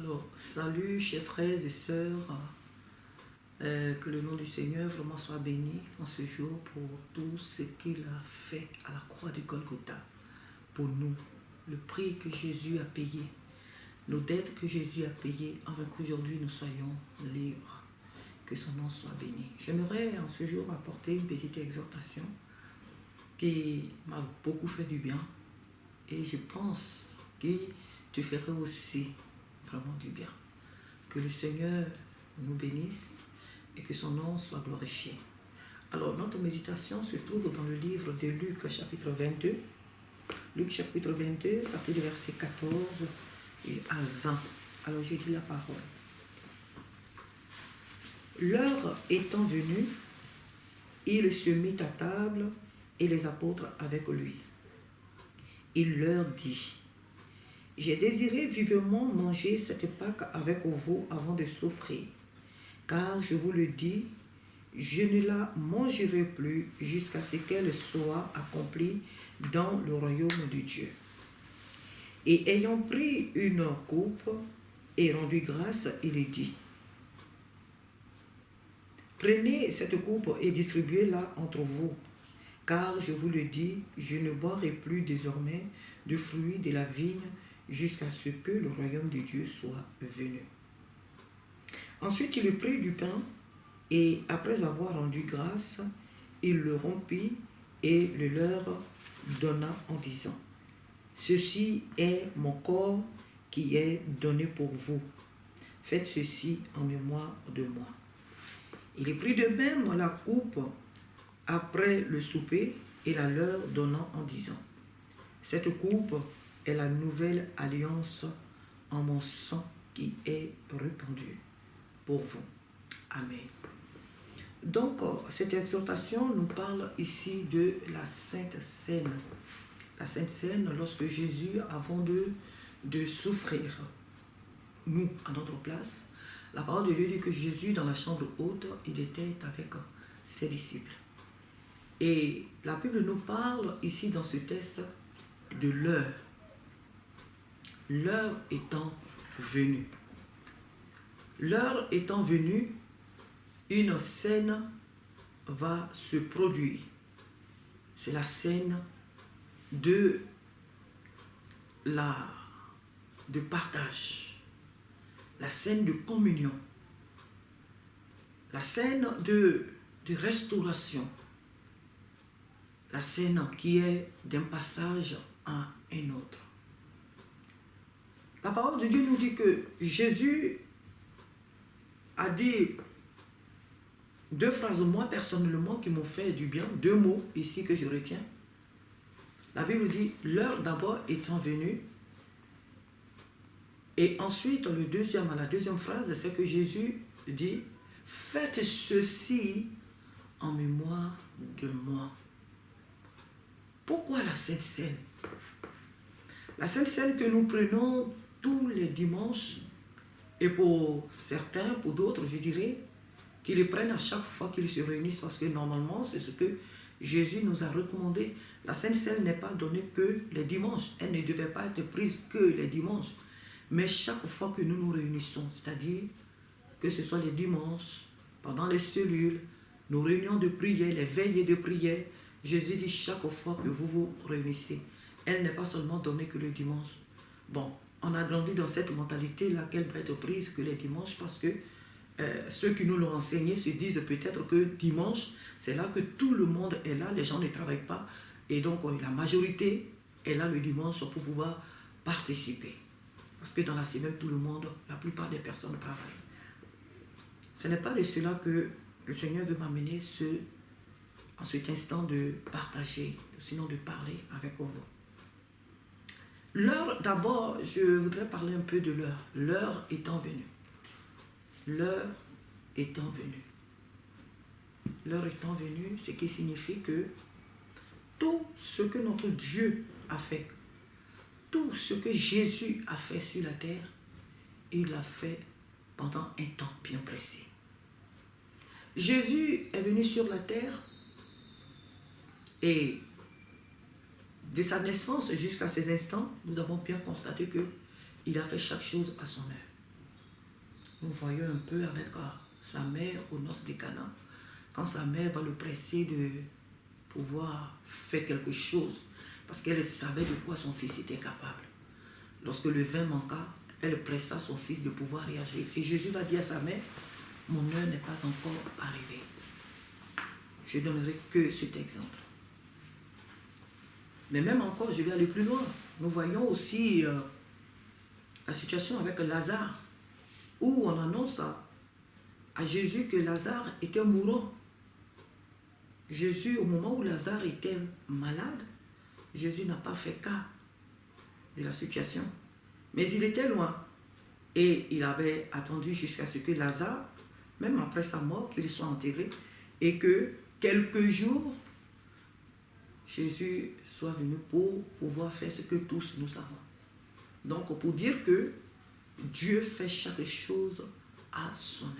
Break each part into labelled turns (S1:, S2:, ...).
S1: Alors, salut chers frères et sœurs, que le nom du Seigneur vraiment soit béni en ce jour pour tout ce qu'il a fait à la croix de Golgotha pour nous, le prix que Jésus a payé, nos dettes que Jésus a payées, afin qu'aujourd'hui nous soyons libres, que son nom soit béni. J'aimerais en ce jour apporter une petite exhortation qui m'a beaucoup fait du bien et je pense que te ferait aussi vraiment du bien. Que le Seigneur nous bénisse et que son nom soit glorifié. Alors, notre méditation se trouve dans le livre de Luc, chapitre 22. Luc, chapitre 22, à partir du verset 14 et à 20. Alors, j'ai dit la parole. L'heure étant venue, il se mit à table et les apôtres avec lui. Il leur dit: j'ai désiré vivement manger cette Pâque avec vous avant de souffrir, car je vous le dis, je ne la mangerai plus jusqu'à ce qu'elle soit accomplie dans le royaume de Dieu. Et ayant pris une coupe et rendu grâce, il dit: prenez cette coupe et distribuez-la entre vous, car je vous le dis, je ne boirai plus désormais du fruit de la vigne jusqu'à ce que le royaume de Dieu soit venu. Ensuite, il prit du pain et, après avoir rendu grâce, il le rompit et le leur donna en disant: ceci est mon corps qui est donné pour vous. Faites ceci en mémoire de moi. Il prit de même la coupe après le souper et la leur donnant en disant: cette coupe est la nouvelle alliance en mon sang qui est répandu pour vous. Amen. Donc, cette exhortation nous parle ici de la Sainte Seine. La Sainte Seine, lorsque Jésus, avant de souffrir, nous, à notre place, la parole de Dieu dit que Jésus, dans la chambre haute, il était avec ses disciples. Et la Bible nous parle ici dans ce texte de l'heure. L'heure étant venue. L'heure étant venue, une scène va se produire. C'est la scène de partage, la scène de communion, la scène de restauration, la scène qui est d'un passage à un autre. La parole de Dieu nous dit que Jésus a dit deux phrases, moi personnellement, qui m'ont fait du bien, deux mots ici que je retiens. La Bible dit, l'heure d'abord étant venue, et ensuite la deuxième phrase, c'est que Jésus dit, faites ceci en mémoire de moi. Pourquoi la Sainte Seine? La Sainte Seine que nous prenons tous les dimanches, et pour certains, pour d'autres, je dirais, qu'ils le prennent à chaque fois qu'ils se réunissent, parce que normalement, c'est ce que Jésus nous a recommandé. La Sainte Seine n'est pas donnée que les dimanches. Elle ne devait pas être prise que les dimanches. Mais chaque fois que nous nous réunissons, c'est-à-dire que ce soit les dimanches, pendant les cellules, nos réunions de prière, les veillées de prière, Jésus dit chaque fois que vous vous réunissez, elle n'est pas seulement donnée que le dimanche. Bon, on a grandi dans cette mentalité-là qu'elle doit être prise que les dimanches parce que ceux qui nous l'ont enseigné se disent peut-être que dimanche, c'est là que tout le monde est là, les gens ne travaillent pas et donc la majorité est là le dimanche pour pouvoir participer. Parce que dans la semaine, tout le monde, la plupart des personnes travaillent. Ce n'est pas de cela que le Seigneur veut m'amener en cet instant de partager, sinon de parler avec vous. L'heure, d'abord, je voudrais parler un peu de l'heure. L'heure étant venue. L'heure étant venue. L'heure étant venue, ce qui signifie que tout ce que notre Dieu a fait, tout ce que Jésus a fait sur la terre, il l'a fait pendant un temps bien précis. Jésus est venu sur la terre et de sa naissance jusqu'à ces instants, nous avons bien constaté qu'il a fait chaque chose à son heure. nous voyons un peu avec sa mère aux noces de Cana, quand sa mère va le presser de pouvoir faire quelque chose, parce qu'elle savait de quoi son fils était capable. Lorsque le vin manqua, elle pressa son fils de pouvoir réagir. Et Jésus va dire à sa mère, mon heure n'est pas encore arrivée. Je donnerai que cet exemple. Mais même encore, je vais aller plus loin. Nous voyons aussi la situation avec Lazare, où on annonce à Jésus que Lazare était mourant. Jésus, au moment où Lazare était malade, Jésus n'a pas fait cas de la situation. Mais il était loin. Et il avait attendu jusqu'à ce que Lazare, même après sa mort, qu'il soit enterré, et que quelques jours, Jésus soit venu pour pouvoir faire ce que tous nous savons. Donc, pour dire que Dieu fait chaque chose à son heure.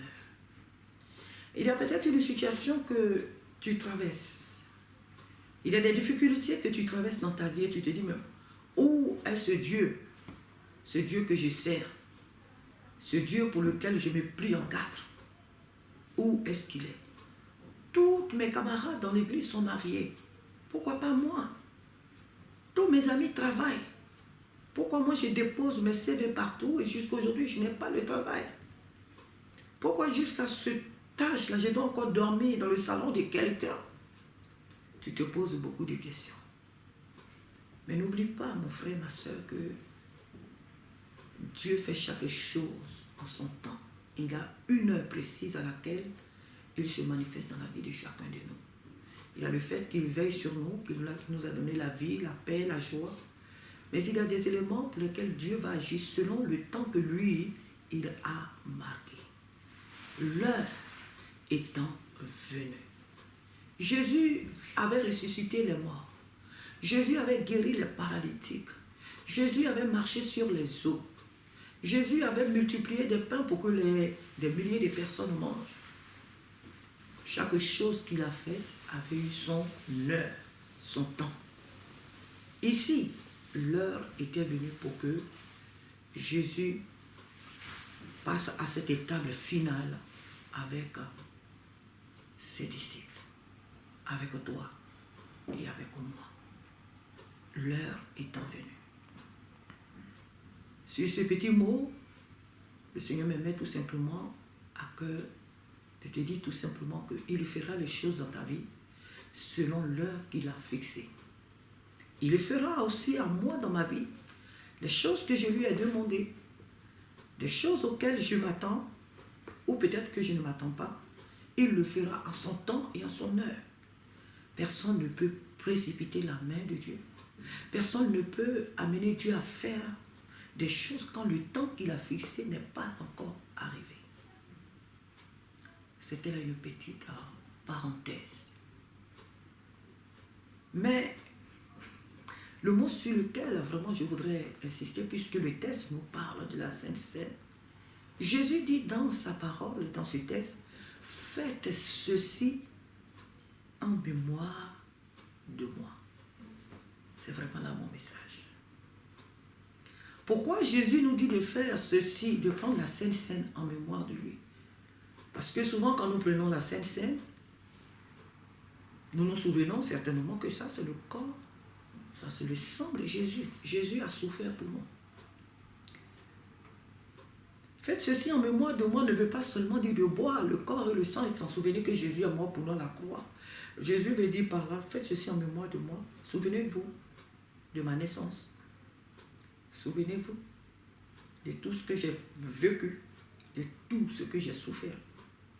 S1: Il y a peut-être une situation que tu traverses. Il y a des difficultés que tu traverses dans ta vie et tu te dis, mais où est ce Dieu que je sers, ce Dieu pour lequel je me plie en quatre? Où est-ce qu'il est? Tous mes camarades dans l'église sont mariés. Pourquoi pas moi? Tous mes amis travaillent. Pourquoi moi je dépose mes CV partout et jusqu'à aujourd'hui je n'ai pas le travail? Pourquoi jusqu'à ce âge-là je dois encore dormir dans le salon de quelqu'un? Tu te poses beaucoup de questions. Mais n'oublie pas, mon frère, ma soeur, que Dieu fait chaque chose en son temps. Il a une heure précise à laquelle il se manifeste dans la vie de chacun de nous. Il y a le fait qu'il veille sur nous, qu'il nous a donné la vie, la paix, la joie. Mais il y a des éléments pour lesquels Dieu va agir selon le temps que lui, il a marqué. L'heure étant venue. Jésus avait ressuscité les morts. Jésus avait guéri les paralytiques. Jésus avait marché sur les eaux. Jésus avait multiplié des pains pour que des milliers de personnes mangent. Chaque chose qu'il a faite avait eu son heure, son temps. Ici, l'heure était venue pour que Jésus passe à cette étape finale avec ses disciples, avec toi et avec moi. L'heure étant venue. Sur ce petit mot, le Seigneur me met tout simplement à cœur de te dire tout simplement qu'il fera les choses dans ta vie selon l'heure qu'il a fixée. Il le fera aussi à moi dans ma vie, les choses que je lui ai demandées, des choses auxquelles je m'attends, ou peut-être que je ne m'attends pas. Il le fera en son temps et en son heure. Personne ne peut précipiter la main de Dieu. Personne ne peut amener Dieu à faire des choses quand le temps qu'il a fixé n'est pas encore arrivé. C'était là une petite parenthèse. Mais le mot sur lequel vraiment je voudrais insister, puisque le texte nous parle de la Sainte Seine, Jésus dit dans sa parole, dans ce texte, faites ceci en mémoire de moi. C'est vraiment là mon message. Pourquoi Jésus nous dit de faire ceci, de prendre la Sainte Seine en mémoire de lui? Parce que souvent quand nous prenons la Sainte Seine, nous nous souvenons certainement que ça c'est le corps, ça c'est le sang de Jésus. Jésus a souffert pour nous. Faites ceci en mémoire de moi ne veut pas seulement dire de boire le corps et le sang et s'en souvenir que Jésus est mort pour nous à la croix. Jésus veut dire par là, faites ceci en mémoire de moi. Souvenez-vous de ma naissance. Souvenez-vous de tout ce que j'ai vécu, de tout ce que j'ai souffert.